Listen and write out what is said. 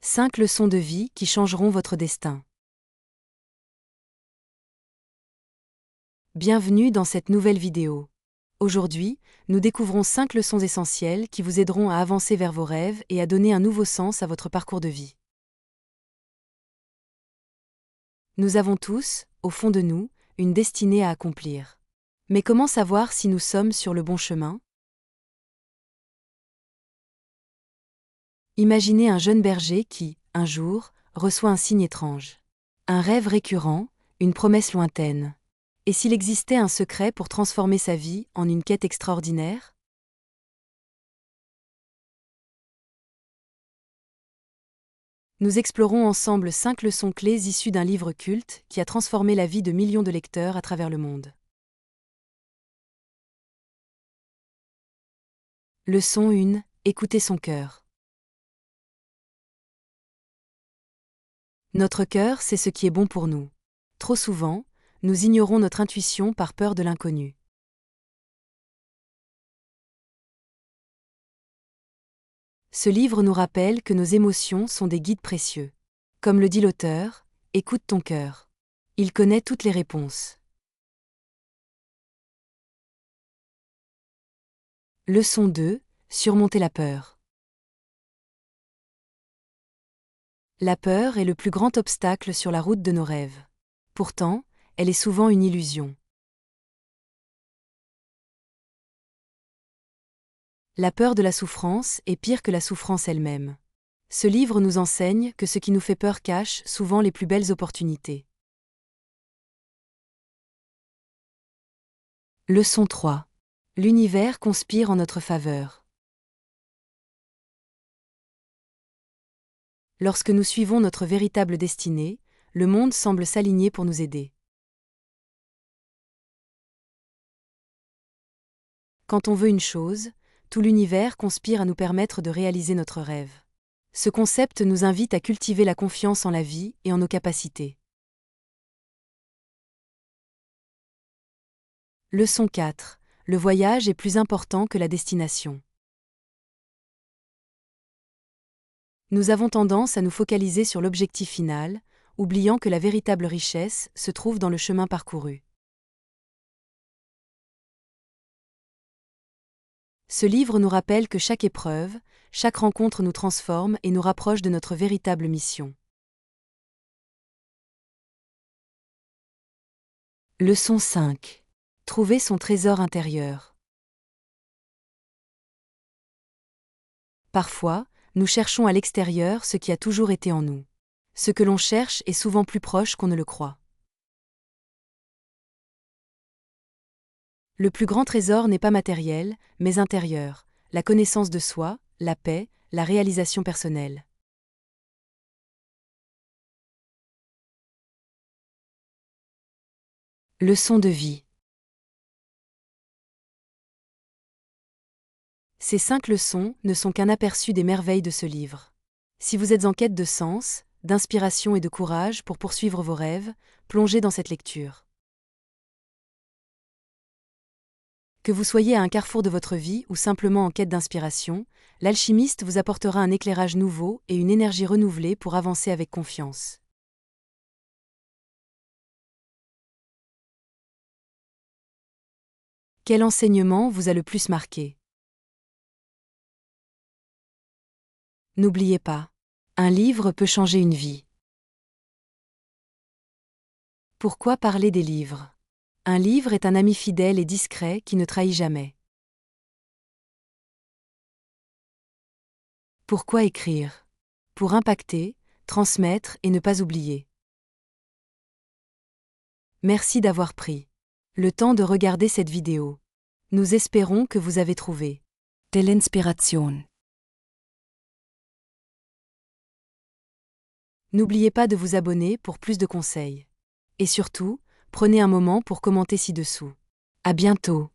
5 leçons de vie qui changeront votre destin. Bienvenue dans cette nouvelle vidéo. Aujourd'hui, nous découvrons 5 leçons essentielles qui vous aideront à avancer vers vos rêves et à donner un nouveau sens à votre parcours de vie. Nous avons tous, au fond de nous, une destinée à accomplir. Mais comment savoir si nous sommes sur le bon chemin? Imaginez un jeune berger qui, un jour, reçoit un signe étrange. Un rêve récurrent, une promesse lointaine. Et s'il existait un secret pour transformer sa vie en une quête extraordinaire? Nous explorons ensemble 5 leçons clés issues d'un livre culte qui a transformé la vie de millions de lecteurs à travers le monde. Leçon 1. Écoutez son cœur. Notre cœur sait ce qui est bon pour nous. Trop souvent, nous ignorons notre intuition par peur de l'inconnu. Ce livre nous rappelle que nos émotions sont des guides précieux. Comme le dit l'auteur, écoute ton cœur. Il connaît toutes les réponses. Leçon 2. Surmonter la peur. La peur est le plus grand obstacle sur la route de nos rêves. Pourtant, elle est souvent une illusion. La peur de la souffrance est pire que la souffrance elle-même. Ce livre nous enseigne que ce qui nous fait peur cache souvent les plus belles opportunités. Leçon 3. L'univers conspire en notre faveur. Lorsque nous suivons notre véritable destinée, le monde semble s'aligner pour nous aider. Quand on veut une chose, tout l'univers conspire à nous permettre de réaliser notre rêve. Ce concept nous invite à cultiver la confiance en la vie et en nos capacités. Leçon 4. Le voyage est plus important que la destination. Nous avons tendance à nous focaliser sur l'objectif final, oubliant que la véritable richesse se trouve dans le chemin parcouru. Ce livre nous rappelle que chaque épreuve, chaque rencontre nous transforme et nous rapproche de notre véritable mission. Leçon 5. Trouver son trésor intérieur. Parfois, nous cherchons à l'extérieur ce qui a toujours été en nous. Ce que l'on cherche est souvent plus proche qu'on ne le croit. Le plus grand trésor n'est pas matériel, mais intérieur, la connaissance de soi, la paix, la réalisation personnelle. Leçon de vie. Ces 5 leçons ne sont qu'un aperçu des merveilles de ce livre. Si vous êtes en quête de sens, d'inspiration et de courage pour poursuivre vos rêves, plongez dans cette lecture. Que vous soyez à un carrefour de votre vie ou simplement en quête d'inspiration, l'alchimiste vous apportera un éclairage nouveau et une énergie renouvelée pour avancer avec confiance. Quel enseignement vous a le plus marqué? N'oubliez pas, un livre peut changer une vie. Pourquoi parler des livres? Un livre est un ami fidèle et discret qui ne trahit jamais. Pourquoi écrire? Pour impacter, transmettre et ne pas oublier. Merci d'avoir pris le temps de regarder cette vidéo. Nous espérons que vous avez trouvé de l'inspiration. N'oubliez pas de vous abonner pour plus de conseils. Et surtout, prenez un moment pour commenter ci-dessous. À bientôt.